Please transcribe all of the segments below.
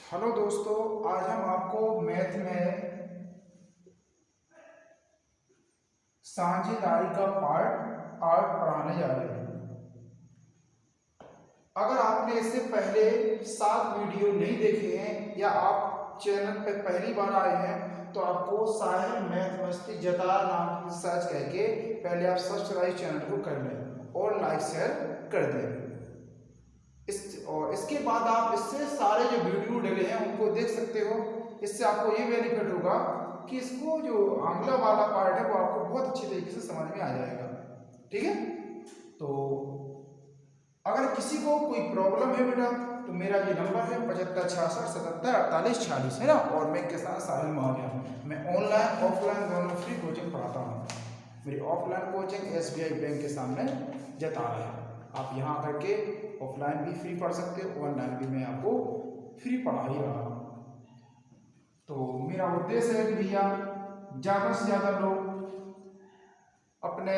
Hello दोस्तों, आज हम आपको मैथ में साझेदारी का पार्ट 8 पढ़ाने जा रहे हैं। अगर आपने इससे पहले 7 वीडियो नहीं देखे हैं या आप चैनल पे पहली बार आए हैं तो आपको साहिल मैथ मस्ती जतार नाम की सर्च करके पहले आप सब्सक्राइब चैनल को कर लें और लाइक शेयर कर दें। और इसके बाद आप इससे सारे जो वीडियो डले हैं उनको देख सकते हो। इससे आपको ये बेनिफिट होगा कि इसको जो आंग्ला वाला पार्ट है वो आपको बहुत अच्छी तरीके से समझ में आ जाएगा। ठीक है, तो अगर किसी को कोई प्रॉब्लम है बेटा तो मेरा ये नंबर है 7566774846 है ना। और मैं के साथ साहिल महाविया, मैं ऑनलाइन ऑफलाइन दोनों फ्री कोचिंग पढ़ाता हूँ। मेरी ऑफलाइन कोचिंग SBI बैंक के सामने जता है। आप यहाँ करके ऑफलाइन भी फ्री पढ़ सकते हो, ऑनलाइन भी मैं आपको फ्री पढ़ा ही रहा हूँ। तो मेरा उद्देश्य है कि भैया ज़्यादा से ज़्यादा लोग अपने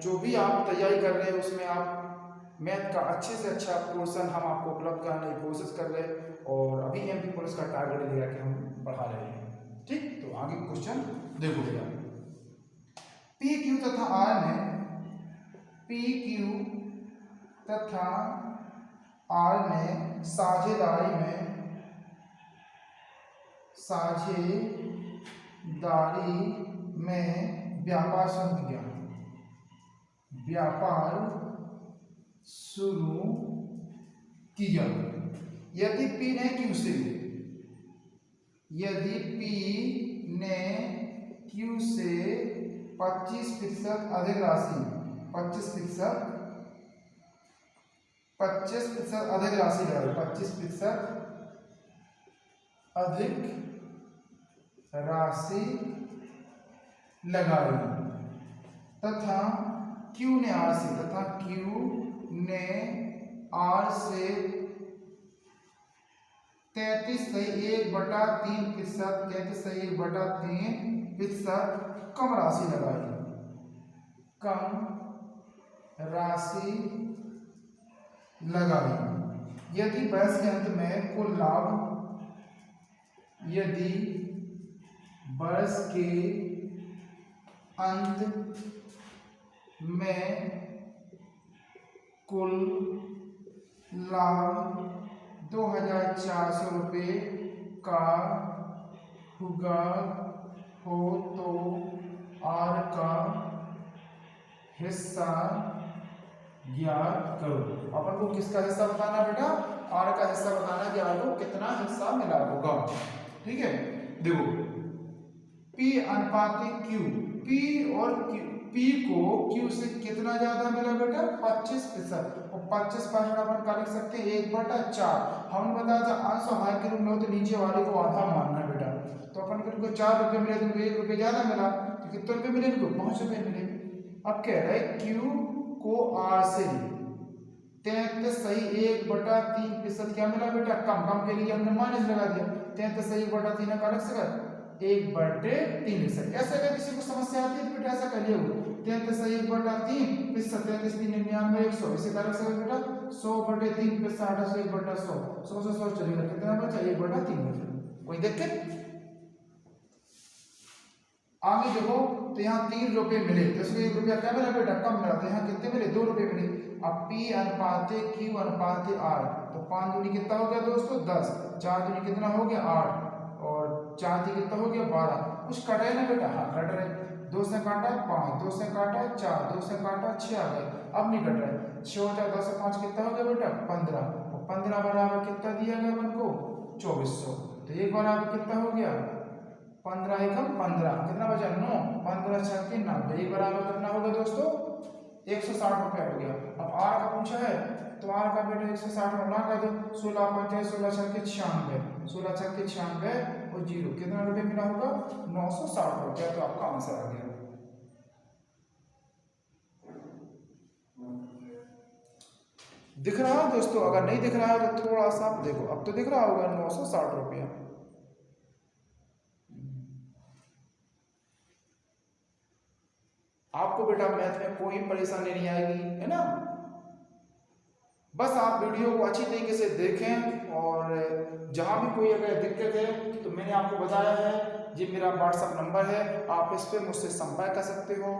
जो भी आप तैयारी कर रहे हैं उसमें आप मैथ का अच्छे से अच्छा पोर्शन हम आपको उपलब्ध कराने की कोशिश कर रहे हैं। और अभी MP पुलिस का टारगेट लिया कि हम पढ़ा रहे हैं। ठीक, तो आगे क्वेश्चन देखो भैया। PQ तथा R में PQ तथा R ने साझेदारी में व्यापार शुरू किया। यदि P ने Q से 25% अधिक राशि 25% अधिक राशि लगाई 25% अधिक राशि लगाई तथा Q ने R से 33.1/3% कम राशि लगाई यदि वर्ष के अंत में कुल लाभ वर्ष के अंत में कुल लाभ 2400 रुपये का हुआ हो तो R का हिस्सा ज्ञात करो। अपन को किसका हिस्सा बताना बेटा? R का हिस्सा बताना कि R को कितना हिस्सा मिला होगा। ठीक है, देखो P अनुपात Q, P को Q से कितना ज्यादा मिला बेटा? 25%। और 25% अपन क्या लिख सकते हैं? 1/4। हमने बताया था अंश हार के रूप में हो तो नीचे वाले को आधा मानना बेटा। तो अपन को 4 रुपये मिले तो 1 रुपये ज्यादा मिला, तो कितने रुपये मिले? 5 रुपये मिले। अब कह रहे Q को R से 33.1/3% क्या मिला बेटा? कम के लिए हमने माइनस लगा दिया। 33.1/3 का लग सका 1/3 से। ऐसे अगर किसी को समस्या आती है तो बेटा ऐसा कर लियो 33.1/3 33 100 इसे कर सकते बेटा 100/3 100 100 से 100 चलेगा, कितना बचा? 1/3 बचा। कोई दिक्कत? आगे देखो तो यहाँ 3 रुपये मिले तो इसमें 1 रुपया क्या मिला बेटा? कम मिला। तो यहाँ कितने मिले? 2 रुपये मिले। अब P अनुपात Q अनुपात R, तो 5 दूनी कितना हो गया दोस्तों? 10। 4 दूनी कितना हो गया? 8। और 4 दी कितना हो गया? 12। कुछ कट है ना बेटा? हाँ कट रहे। 2 से काटा 5, 2 से काटा 4, 2 से काटा 6 आ गए। अब नहीं कट रहे। 6 और 4 10 से 5 कितना हो गया बेटा? 15। और 15 बराबर कितना दिया गया अपन को? 2400। तो एक बराबर कितना हो गया? 15 एकम 15, कितना बचा? 9। 15 छक्के 90, एक बराबर कितना होगा दोस्तों? 160 रुपया हो गया। अब R का पूछा है तो R का बेटा 160 गुणा कर दो। 16 5 16 छक्के 96, 16 छक्के 96 और 0, कितना रुपये मिला होगा? 960 रुपया। तो आपका आंसर आ गया। दिख रहा है दोस्तों? अगर नहीं दिख रहा है तो थोड़ा सा देखो, अब तो दिख रहा होगा 960 रुपया। आपको बेटा मैथ में कोई परेशानी नहीं आएगी, है ना। बस आप वीडियो को अच्छी तरीके से देखें और जहाँ भी कोई अगर दिक्कत है तो मैंने आपको बताया है, ये मेरा व्हाट्सअप नंबर है, आप इस पर मुझसे संपर्क कर सकते हो।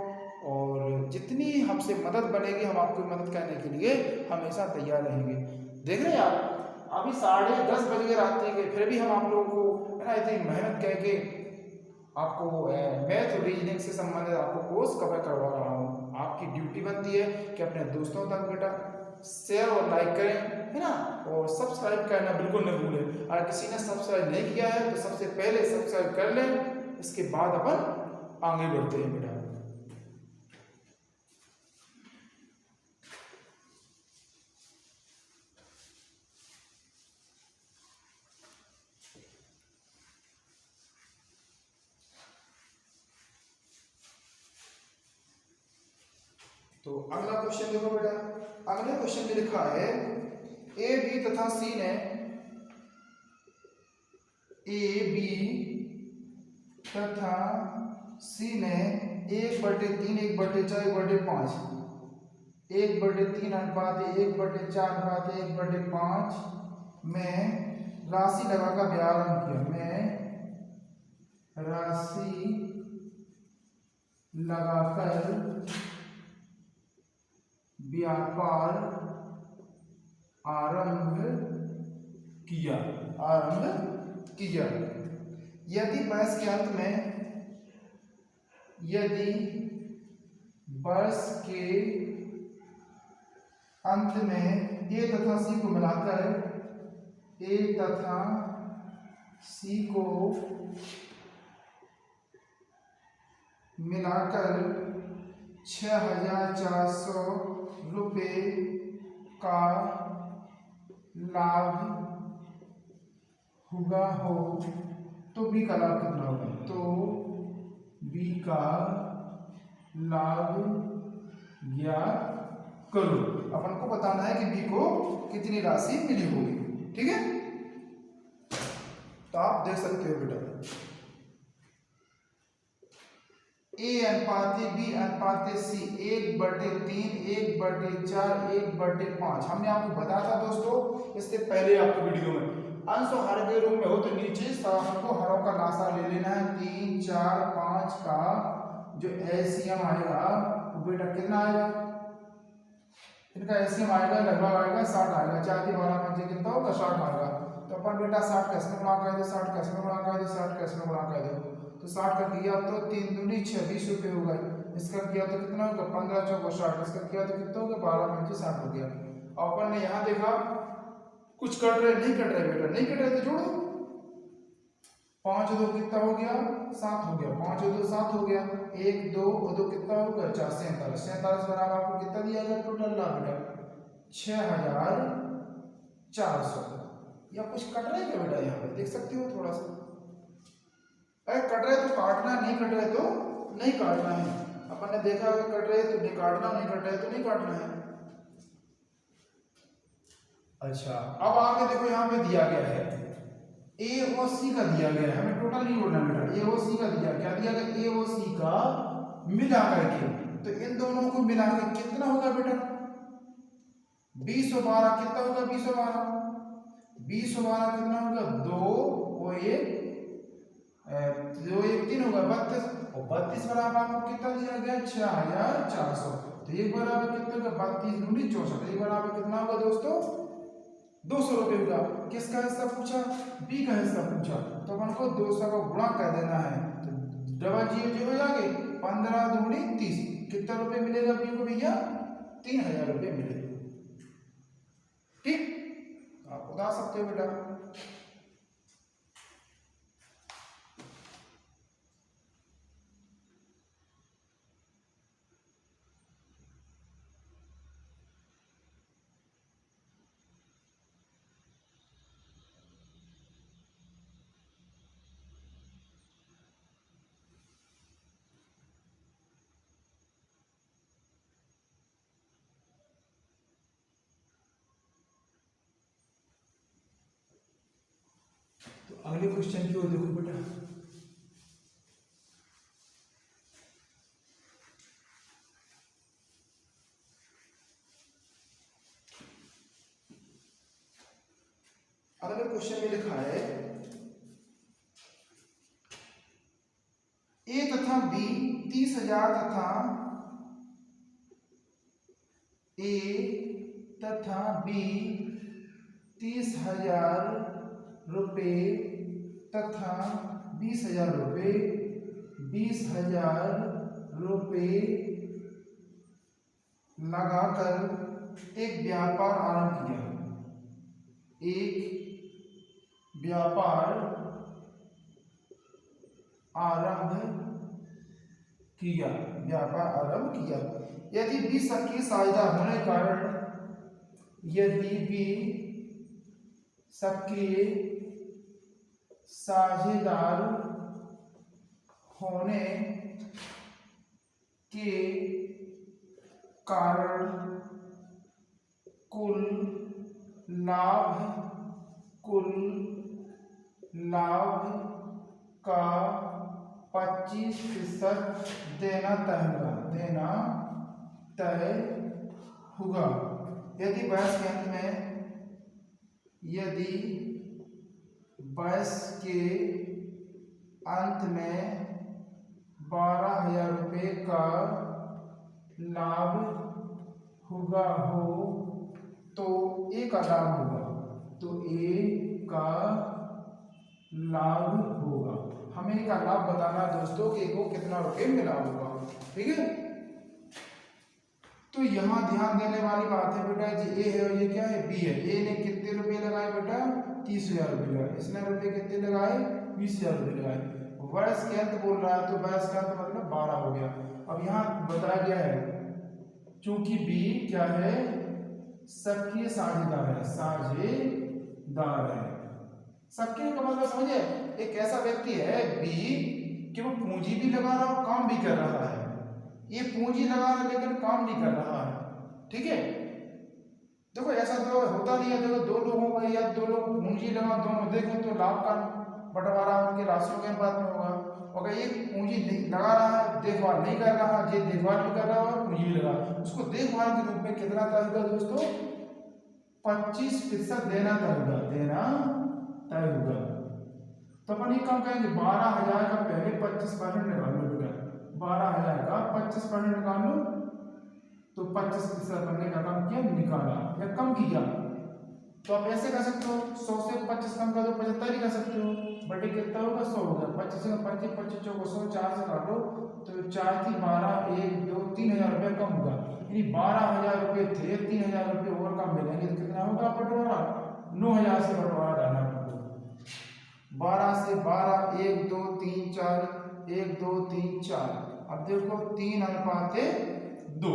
और जितनी हमसे मदद बनेगी हम आपकी मदद करने के लिए हमेशा तैयार रहेंगे। देख रहे हैं आप, अभी 10:30 बज गए रात के, फिर भी हम आप लोगों को है ना इतनी मेहनत करके आपको मैथ और रीजनिंग से संबंधित आपको कोर्स कवर करवा रहा हूँ। आपकी ड्यूटी बनती है कि अपने दोस्तों तक बेटा शेयर और लाइक करें, है ना, और सब्सक्राइब करना बिल्कुल न भूलें। अगर किसी ने सब्सक्राइब नहीं किया है तो सबसे पहले सब्सक्राइब कर लें, इसके बाद अपन आगे बढ़ते हैं बेटा। तो अगला क्वेश्चन देखो बेटा, अगले क्वेश्चन में लिखा है ए बी तथा सी ने ए बी तथा सी ने 1/3, 1/4, 1/5, 1/3 अनुपात 1/4 अनुपात 1/5 में राशि लगाकर व्यायाम किया। मैं राशि लगाकर व्यापार आरंभ किया। यदि वर्ष के अंत में ए तथा सी को मिलाकर 6,400 रुपये का लाभ हुआ हो तो बी का लाभ कितना होगा? तो बी का लाभ ज्ञात करो। अपन को बताना है कि बी को कितनी राशि मिली होगी। ठीक है, तो आप देख सकते हो बेटा ए अनुपात बी अनुपात सी 1/3, 1/4, 1/5। हमने आपको बताया था दोस्तों इससे पहले आपको वीडियो में, अंश हर के रूप में हो तो नीचे सबको हरों का लासा ले लेना है। 3, 4, 5 का जो एलसीएम आएगा वो बेटा कितना आएगा? इनका एलसीएम आएगा लगभग आएगा 60 आएगा। 4 की 12 पंजे कितना होगा? 60 आएगा। तो अपन बेटा 60 कैसे गुणा कर दो, 60 कैसे गुणा कर दो, 60 कैसे गुणा कर दो। तो 60 का किया तो 3 दूनी 6, 20 रुपये हो गए। इसका किया तो कितना होगा? 15 चौका 60। इसका किया तो कितना होगा? 12 पंजे 60 हो गया। और अपन ने यहाँ देखा कुछ कट रहे नहीं कट रहे बेटा, नहीं कट रहे तो जोड़ो। 5 2 कितना हो गया? 7 हो गया। 5 2 7 हो गया। 1 2 और 2 कितना होगा? 4 47। 47 बराबर आपको कितना दिया गया टोटल लाभ बेटा? 6,400। या कुछ कट रहा है क्या बेटा? यहाँ पे देख सकते हो थोड़ा सा। अरे कट रहे तो काटना, नहीं कट रहे तो नहीं काटना है। अपन ने देखा अगर कट रहे तो नहीं काटना, नहीं कट रहे तो नहीं काटना है। अच्छा, अब आगे देखो यहाँ पे दिया गया है ए और सी का दिया गया है, हमें टोटल नहीं जोड़ना बेटा। ए और सी का दिया, क्या दिया गया? ए और सी का मिला करके, तो इन दोनों को मिला के कितना होगा बेटा? 20 और 12 कितना होगा? 20 और 12, 20 और 12 कितना होगा? 2 और 1 2 1 3 होगा 32। और 32 बराबर आपको कितना दिया गया? 6,400। तो एक बराबर कितना होगा? 32 दूनी 64। एक बराबर कितना होगा दोस्तों? 200 रुपये होगा। किसका हिस्सा पूछा? बी का हिस्सा पूछा, तो अपन को 200 का गुणा कर देना है। तो डबल जीरो हो जाएंगे। 15 दूनी 30। कितना रुपये मिलेगा बी को भैया? 3,000 रुपये मिलेगा। ठीक, आप बता सकते हो बेटा। तो अगले क्वेश्चन की ओर देखो बेटा। अगले क्वेश्चन में लिखा है ए तथा बी 30,000 तथा ए तथा बी 30,000 रुपये तथा 20,000 रुपये 20,000 रुपये लगाकर एक व्यापार आरंभ किया। एक व्यापार आरंभ किया, व्यापार आरंभ किया। यदि बी सबकी साझेदार होने के कारण, यदि बी सबके साझेदार होने के कारण कुल लाभ का 25% देना तय होगा। यदि बहस के अंत में, यदि बहस के अंत में 12,000 रुपये का लाभ होगा तो ए का लाभ होगा, तो ए का लाभ होगा। हमें ए का लाभ बताना दोस्तों कि को कितना रुपये मिला होगा। ठीक है, तो यहाँ ध्यान देने वाली बात है बेटा, जी ए है और ये क्या है, बी है। ए ने कितने रुपये लगाए बेटा, 30,000 रुपये लगाए। इसने रुपये कितने लगाए, 20,000 रुपये लगाए। वर्ष के अंत बोल रहा है तो वर्ष का अंत मतलब 12 हो गया। अब यहाँ बताया गया है चूंकि बी क्या है, सबके साझेदार है, साझेदार है। सबके का मतलब समझे, एक ऐसा व्यक्ति है बी कि वो पूंजी भी लगा रहा है, काम भी कर रहा है। ये पूंजी लगा रहा है लेकिन काम नहीं कर रहा है। ठीक है, देखो ऐसा तो होता नहीं है। देखो दो लोगों का या दो लोग पूंजी लगा, दोनों देखो तो लाभ का बंटवारा उनके राशियों के अनुपात में होगा। अगर एक पूंजी लगा रहा है, देखभाल नहीं कर रहा, ये देखभाल भी कर रहा है, पूंजी भी लगा, उसको देखभाल के रूप में कितना तय होगा दोस्तों, 25% देना तय होगा। तो अपन ये काम करेंगे, 12,000 का पहले 25% निकाल लो बेटा, 12,000 का 25% निकाल लो, तो 25% बनने का काम किया, निकाला या कम किया। तो आप ऐसे कर सकते हो, 100 से 25 कम कर दो, 75 ही कर सकते हो। बटे कितना होगा, 100 होगा। 25 में 25, 25 चौको 100, 4 से काटो तो 4 थी 12, 1 2 3,000 रुपये कम होगा। यानी 12,000 रुपये थे, 3,000 रुपये और कम मिलेंगे तो कितना होगा बंटवारा, 9,000 से बंटवारा डालना आपको। 12 से 12, 1 2 3 4, 1 2 3 4। अब देखो 3:2,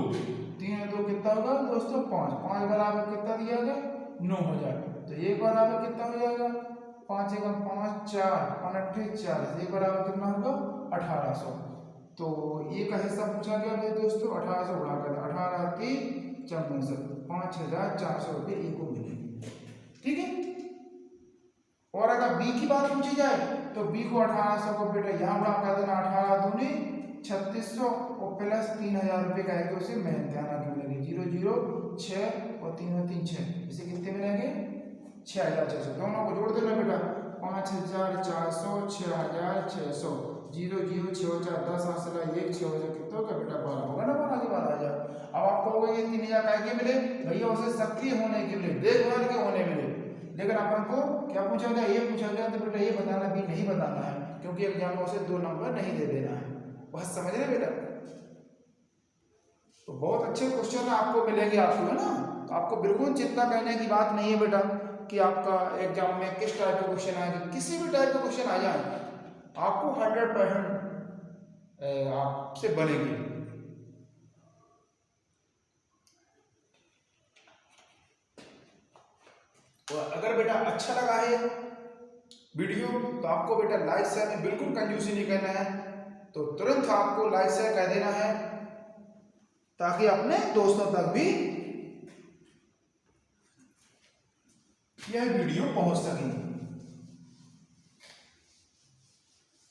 3 कितना होगा दोस्तों, 5 बराबर कितना दिया गया, 9,000। तो एक बराबर कितना हो जाएगा, 5 × 5 4, 5 × 8 40, एक बराबर कितना होगा, 1800। तो ये का हिस्सा पूछा गया है दोस्तों, 1800 उड़ा कर 18 3 54, 5,400 रुपये ए को मिलेंगे। ठीक है, और अगर बी की बात पूछी जाए तो बी को 1800 को बेटा यहाँ उड़ा कर देना, 18 दूनी 3600 और प्लस 3,000 रुपये का है तो उसे मेहनत ध्यान मिलेंगे। 0 0 6 और 3 और 3 6, इसे कितने मिलेंगे, 6,600। दोनों को जोड़ देना बेटा, 5,400 6,600, 0 0 6 4 10 8 1 6 कितना होगा बेटा, 12 होगा ना, 12,000। अब आप कहोगे ये 3,000 काय के मिले, भैया उसे सक्रिय होने के लिए, देखभाल के होने मिले। लेकिन अपन को क्या पूछा गया, ये पूछा गया तो बेटा ये बताना भी नहीं बताना है, क्योंकि एग्जाम में उसे 2 नंबर नहीं दे देना है। बस समझ रहे बेटा, तो बहुत अच्छे क्वेश्चन आपको मिलेंगे आपको, है ना। तो आपको बिल्कुल चिंता करने की बात नहीं है बेटा कि आपका एग्जाम में किस टाइप के क्वेश्चन आएंगे। किसी भी टाइप के क्वेश्चन आ जाए आपको 100% आपसे बनेगी। और अगर बेटा अच्छा लगा है वीडियो तो आपको बेटा लाइक शेयर में बिल्कुल कंजूसी नहीं करना है, तो तुरंत आपको लाइक शेयर कर देना है ताकि अपने दोस्तों तक भी यह वीडियो पहुंच सके।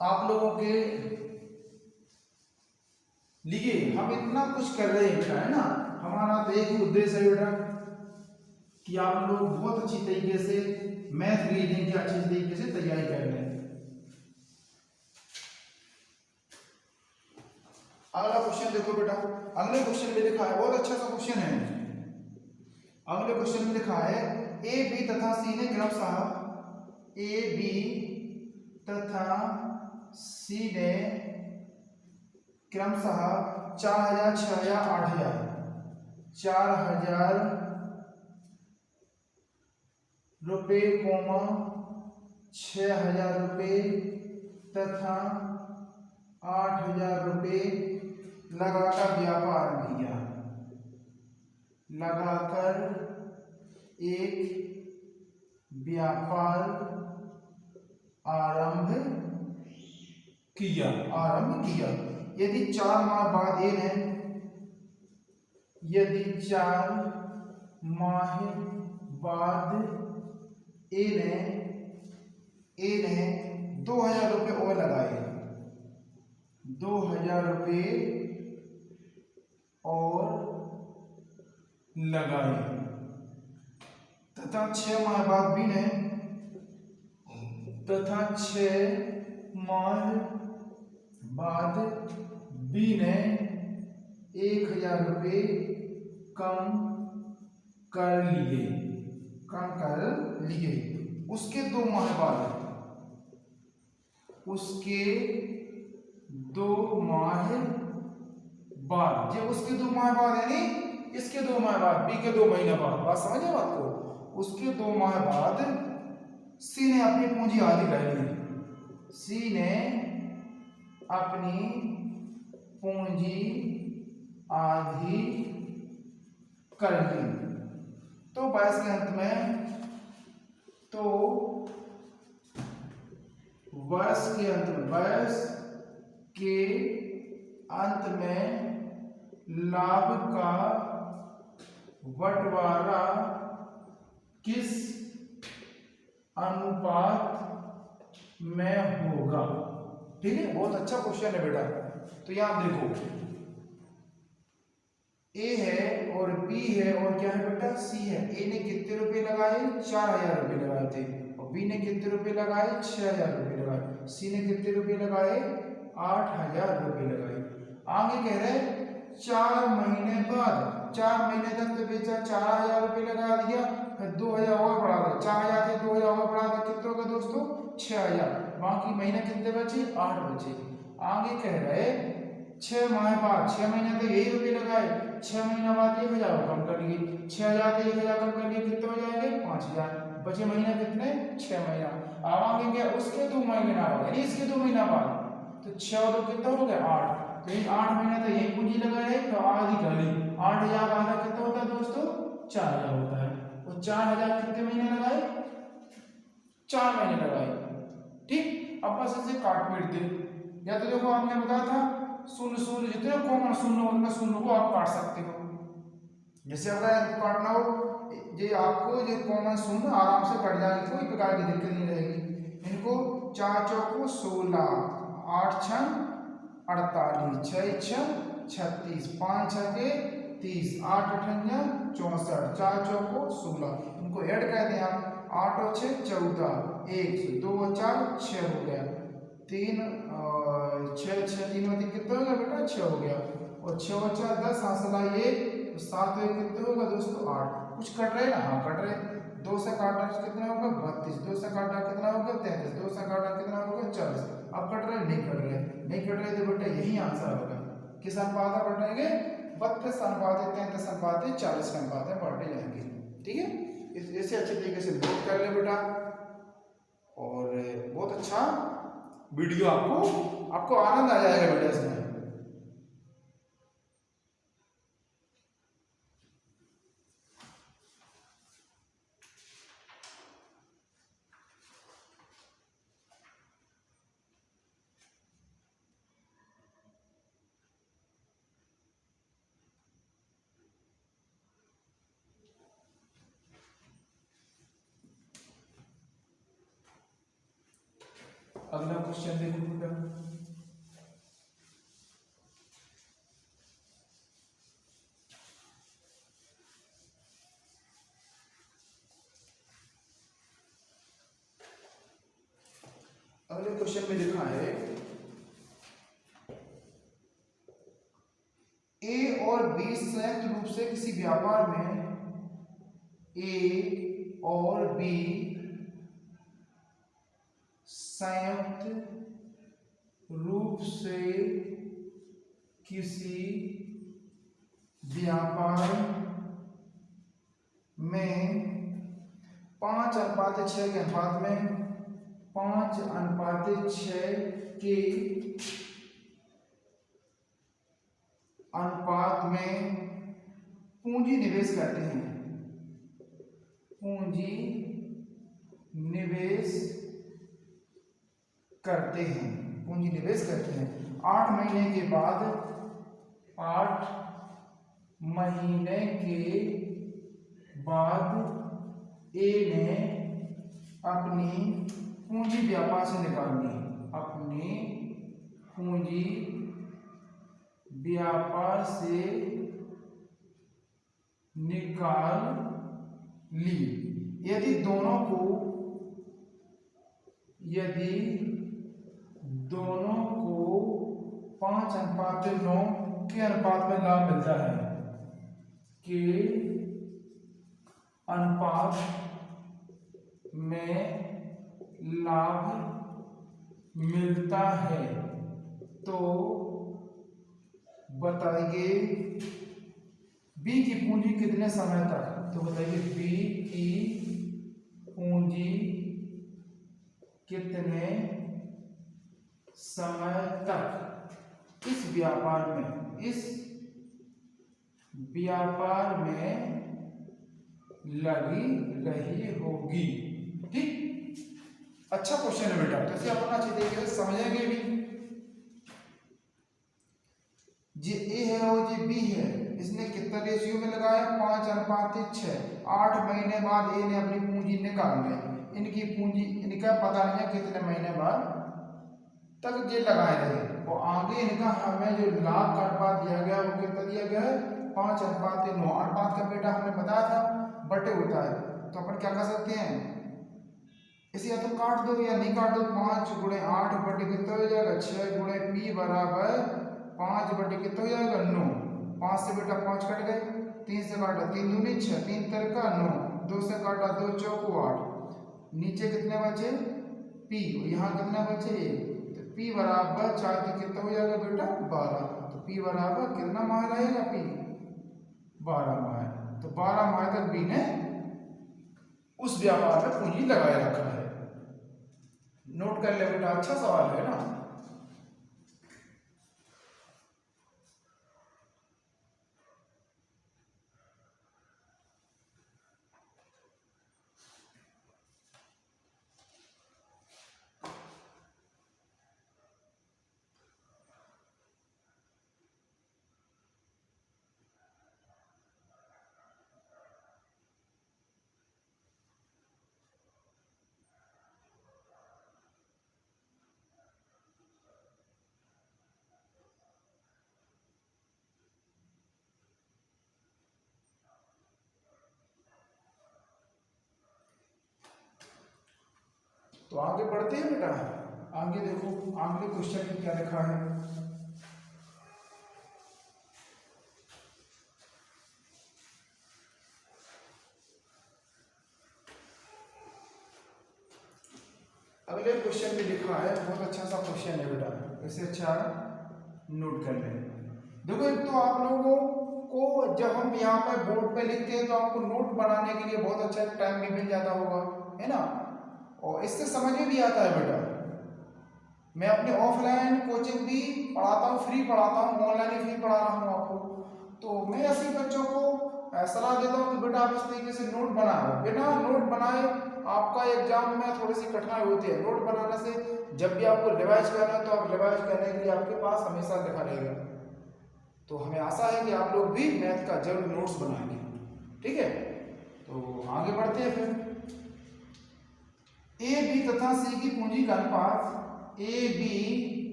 आप लोगों के लिए हम इतना कुछ कर रहे हैं बेटा, है ना। हमारा तो एक ही उद्देश्य है बेटा कि आप लोग बहुत अच्छी तरीके से मैथ रीजनिंग की अच्छी तरीके से तैयारी कर लें। अगला क्वेश्चन देखो बेटा, अगले क्वेश्चन में लिखा है, बहुत अच्छा सा क्वेश्चन है। अगले क्वेश्चन में लिखा है ए बी तथा सी ने क्रमशः ए बी तथा सी ने क्रमशः 4000, 6000, 8000, 4000 रुपये, 6000 रुपये तथा 8000 रुपये लगाकर व्यापार किया, लगाकर एक व्यापार आरंभ किया। यदि 4 माह बाद ए ने, यदि 4 माह बाद ए ने 2000 रुपये और लगाए, 2000 रुपये और लगाए, तथा 6 माह बाद बी ने, तथा 6 माह बाद बी ने 1000 रुपये कम कर लिए। उसके 2 माह बाद, उसके 2 माह बाद, जो उसके 2 माह बाद यानी इसके 2 माह बाद, बी के 2 महीने बाद, बात समझे बात को। उसके 2 माह बाद सी ने अपनी पूंजी आधी कर ली, सी ने अपनी पूंजी आधी कर ली। तो वर्ष के अंत में, तो वर्ष के अंत में लाभ का बंटवारा किस अनुपात में होगा। ठीक है, बहुत अच्छा क्वेश्चन है बेटा। तो यहां देखो ए है और बी है और क्या है बेटा, सी है। ए ने कितने रुपए लगाए, 4000 रुपए लगाए थे, और बी ने कितने रुपए लगाए, 6000 रुपए लगाए। सी ने कितने रुपए लगाए, 8000 रुपए लगाए। आगे कह रहे 4 महीने बाद, 4 महीने तक तो बेचा, 4000 रुपए लगा दिया, फिर 2000 और बढ़ा दिया, 4000 थे 2000 और बढ़ा दिया, कितने हो गए दोस्तों, 6000। बाकी महीने कितने बचे, 8 बचे। आगे कह रहे 6 माह बाद, 6 महीने तो यही रुपए लगाए, 6 महीना बाद 1000 कम कर लिए, 6000 से 1000 कम कर लिए, कितने हो जाएंगे, 5000। बचे महीना कितने, 6 महीना। अब आगे क्या, उसके 2 महीना बाद यानी इसके 2 महीना बाद, तो 6 और 2 कितना हो गया, 8। तो ये 8 महीने तो यही पूंजी लगाए, तो आधी कर ली। 8000 आधा कितना होता है दोस्तों, 4000 होता है। तो 4000 कितने महीने लगाए, 4 महीने लगाए। ठीक, अब बस इसे काट पीट दे, या तो देखो आपने बताया था शून्य शून्य जितने कॉमन शून्य उनमें शून्य को आप काट सकते हो। जैसे अगर आपको काटना हो, ये आपको ये कॉमन शून्य आराम से कट जाएंगे, कोई प्रकार की दिक्कत नहीं रहेगी। इनको 4 चौको 16, 8 छम 48, 6 छम 36, 5 छके 30, 8 अठन्या 64, 4 चौको 16। इनको ऐड कर दें आप, 8 और 6 14, 1 2 और 4 6 हो गया, 3 6 6 3 और 3 कितना हो गया बेटा, 6 हो गया, और 6 और 4 10, 7 7 1 7 कितने होगा दोस्तों, 8। कुछ कट रहे ना, हाँ कट रहे। 2 से काटा कितना होगा, 32, 2 से काटा कितना होगा, 33, 2 से काटा कितना होगा, 40। अब कट रहे, नहीं कट रहे, नहीं कट रहे, तो बेटा यही आंसर होगा। किस अनुपात में बढ़ेंगे, 32 अनुपात 33 अनुपात 40 अनुपात में बढ़ते जाएंगे। ठीक है, इसे अच्छे तरीके से नोट कर ले बेटा, और बहुत अच्छा वीडियो आपको आनंद आ जाएगा बेटा इसमें। अगला क्वेश्चन देखो बेटा, अगले क्वेश्चन में लिखा है ए और बी संयुक्त रूप से किसी व्यापार में ए और बी संयुक्त रूप से किसी व्यापार में 5:6 के अनुपात में 5:6 के अनुपात में पूंजी निवेश करते हैं। पूंजी निवेश करते हैं। पूंजी निवेश करते हैं। 8 महीने के बाद 8 महीने के बाद ए ने अपनी पूंजी व्यापार से निकाल ली। अपनी पूंजी व्यापार से निकाल ली। यदि दोनों को 5:9 के अनुपात में लाभ मिलता है के अनुपात में लाभ मिलता है तो बताइए बी की पूंजी कितने समय तक। तो बताइए बी की पूंजी कितने समय तक इस व्यापार में लगी रही होगी। ठीक, अच्छा क्वेश्चन है बेटा, तो इसे अपना अच्छे तरीके से समझेंगे भी। जे ए है और जे बी है, इसने कितना रेशियो में लगाया 5:6। 8 महीने बाद ए ने अपनी पूंजी निकाल ली। इनकी पूंजी इनका पता नहीं है कितने महीने बाद तक ये लगाए रहे, और आगे इनका हमें जो लाभ का अनुपात दिया गया वो कितना दिया गया है 5:9। अनुपात का बेटा हमने बताया था बटे होता है, तो अपन क्या कर सकते हैं इसे या तो काट दो या नहीं काट दो। 5 × 8 बटे कितना हो जाएगा 6 × पी बराबर 5 बटे कितना हो जाएगा 9। 5 से बेटा 5 कट गए, 3 से काटा 3 दूनी 6, 3 तिरका 9, 2 से काटा 2 चौको 8, नीचे कितने बचे पी, यहाँ कितना बचे तो पी बराबर 4 की कितना हो जाएगा बेटा 12। तो पी बराबर कितना माह रहेगा पी 12 माह। तो 12 माह तक बी ने उस व्यापार में पूंजी लगाए रखा है। नोट कर ले बेटा, अच्छा सवाल है ना। तो आगे बढ़ते हैं बेटा। आगे देखो अगले क्वेश्चन में क्या लिखा है। अगले क्वेश्चन में लिखा है, बहुत अच्छा सा क्वेश्चन है बेटा, इसे अच्छा नोट कर लें। देखो एक तो आप लोगों को जब हम यहाँ पे बोर्ड पे लिखते हैं तो आपको नोट बनाने के लिए बहुत अच्छा टाइम भी मिल जाता होगा, है ना, और इससे समझ में भी आता है बेटा। मैं अपने ऑफलाइन कोचिंग भी पढ़ाता हूँ, फ्री पढ़ाता हूँ, ऑनलाइन भी फ्री पढ़ा रहा हूँ आपको। तो मैं ऐसे बच्चों को सलाह देता हूँ कि बेटा आप इस तरीके से नोट बनाओ। बिना नोट बनाए आपका एग्जाम में थोड़ी सी कठिनाई होती है। नोट बनाने से जब भी आपको रिवाइज करना है तो आप रिवाइज करने के लिए आपके पास हमेशा लिखा रहेगा। तो हमें आशा है कि आप लोग भी मैथ का जरूर नोट्स बनाएंगे। ठीक है, तो आगे बढ़ते हैं फिर। ए बी तथा सी की पूंजी का अनुपात, ए बी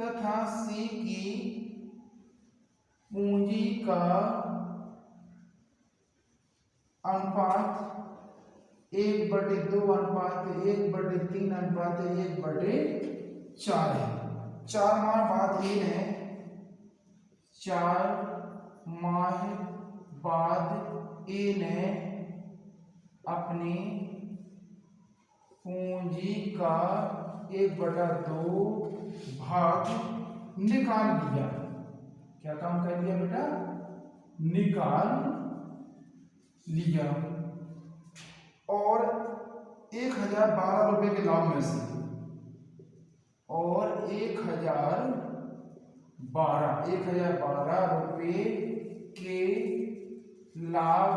तथा सी की पूंजी का अनुपात 1/2 अनुपात 1/3 अनुपात 1/4 है। 4 माह बाद ये है, 4 माह बाद ए ने अपनी पूंजी का 1/2 भाग निकाल लिया। क्या काम कर लिया बेटा? निकाल लिया। और 1012 रुपए के लाभ में से, और 1012 रुपए के लाभ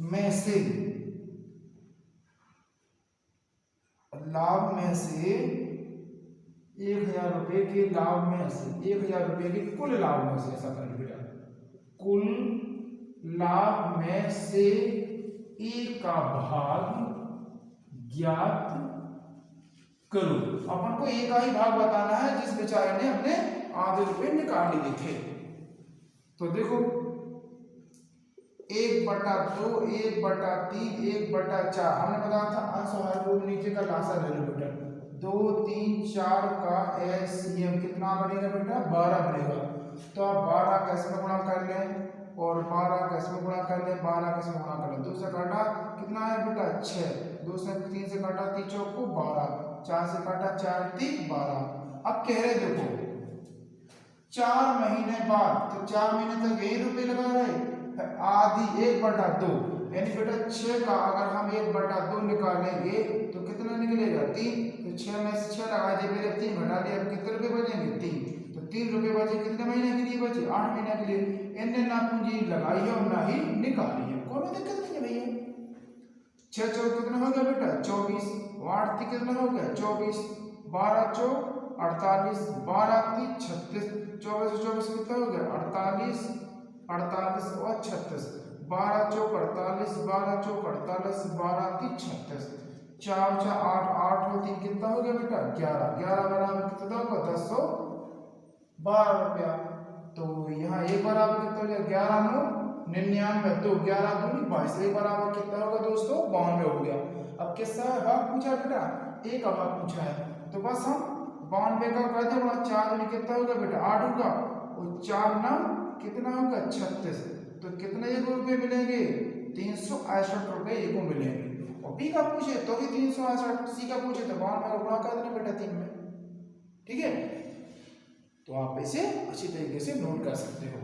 में से 1000 रुपए के लाभ में से 1000 रुपए के कुल लाभ में से, ऐसा कर बेटा, कुल लाभ में से ए का भाग ज्ञात करो। अपन को ए का ही भाग बताना है जिस बेचारे ने अपने आधे रुपए निकाल लिए थे। तो देखो 1/2 1/3 1/4 हमने बताया था अंश और हर नीचे का लासा ले लो बेटा। 2 3 4 का एलसीएम कितना बनेगा बेटा? 12 बनेगा। तो आप 12 का इसमें गुणा कर लें और 12 का इसमें गुणा कर लें, 12 का इसमें गुणा कर लें। 2 से काटा कितना है बेटा? 6। 2 से 3 से काटा 3 चौको 12, 4 से काटा 4 3 12। अब कह रहे देखो 4 महीने बाद, तो 4 महीने तक यही रुपए लगा रहे, आधी 1/2 यानी बेटा 6 का अगर हम 1/2 निकालेंगे तो कितना निकलेगा? 3। तो 6 में से 6 लगा दिए, पहले 3 घटा लिया, अब कितने रुपए बचेंगे? 3। तो 3 रुपए बचे कितने महीने के लिए? बचे 8 महीने के लिए। इनने ना पूंजी लगाई है और ना ही निकाली है, कोई दिक्कत नहीं है भैया। 6 चौक कितना हो गया बेटा? 24। 8 3 कितना हो गया? 24। 12 चौक 48, 12 3 36, 24 से 24 कितना हो गया? 48, 48 और 36, 12 चौक 48, 12 चौक 48, 12 3 36, 4 4 8 8 और 3 कितना हो गया बेटा? 11। 11 बराबर कितना होगा? 1012 रुपया। तो यहाँ एक बराबर कितना हो गया? 11 9 99, तो 11 दूनी 22, एक बराबर कितना होगा दोस्तों? 92 हो गया। अब किसका भाग पूछा बेटा? ए का भाग पूछा है, तो बस हम 92 का कर दे, 4 दूनी कितना होगा बेटा? 8 होगा, और 4 9 कितना होगा? 36। तो कितने रुपए मिलेंगे? 368 रुपए को मिलेंगे। और बी का पूछे तो भी 368, सी का पूछे तो 92 का गुणा कर देना बेटा 3 में। ठीक है, तो आप इसे अच्छी तरीके से नोट कर सकते हो।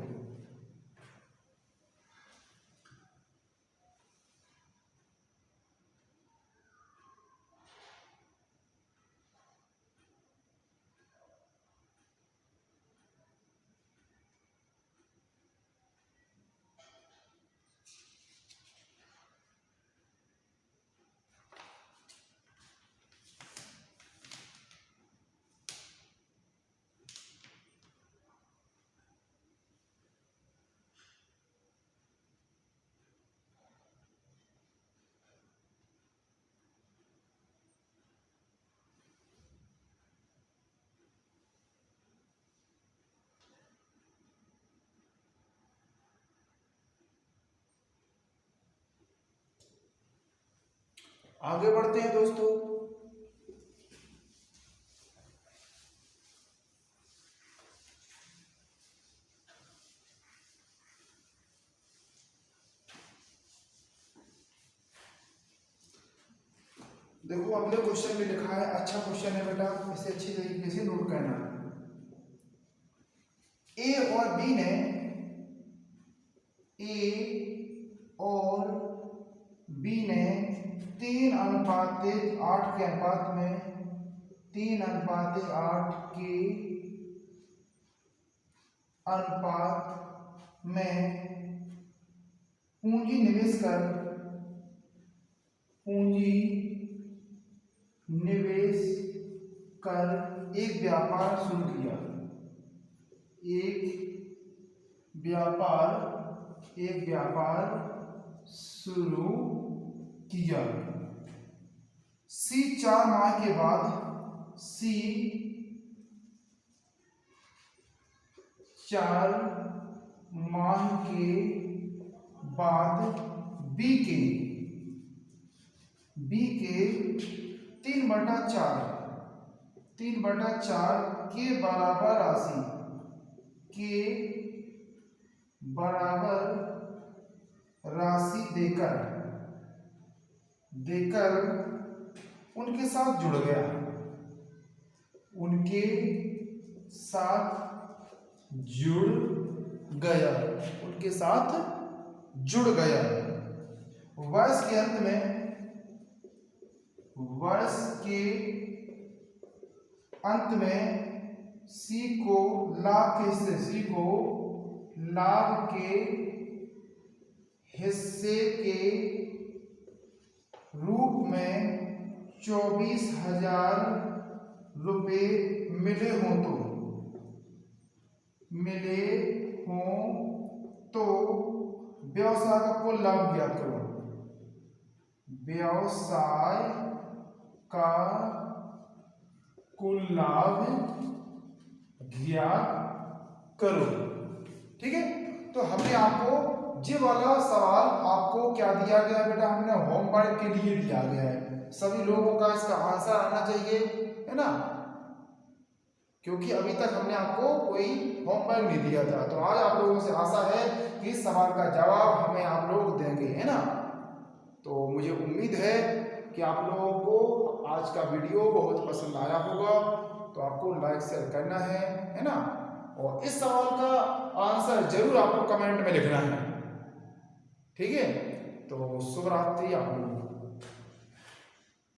आगे बढ़ते हैं दोस्तों। देखो अगले क्वेश्चन में लिखा है, अच्छा क्वेश्चन है बेटा, इसे अच्छी तरीके से नोट करना। ए और बी ने, ए और बी ने 3:8 के अनुपात में 3:8 के अनुपात में पूंजी निवेश कर एक व्यापार शुरू किया। एक व्यापार शुरू किया। सी 4 माह के बाद, सी 4 माह के बाद बी के बी के 3/4 के बराबर राशि के बराबर राशि देकर उनके साथ जुड़ गया, उनके साथ जुड़ गया। वर्ष के अंत में सी को लाभ के हिस्से के रूप में 24,000 रुपये मिले हों तो व्यवसाय का कुल लाभ ज्ञात करो। व्यवसाय का कुल लाभ ज्ञात करो। ठीक है, तो हमने आपको ये वाला सवाल आपको क्या दिया गया है बेटा, हमने होमवर्क के लिए दिया गया है। सभी लोगों का इसका आंसर आना चाहिए, है ना, क्योंकि अभी तक हमने आपको कोई होमवर्क नहीं दिया था। तो आज आप लोगों से आशा है कि इस सवाल का जवाब हमें आप लोग देंगे, है ना। तो मुझे उम्मीद है कि आप लोगों को आज का वीडियो बहुत पसंद आया होगा। तो आपको लाइक शेयर करना है ना, और इस सवाल का आंसर जरूर आपको कमेंट में लिखना है। ठीक है, तो शुभ रात्रि आप लोगों को।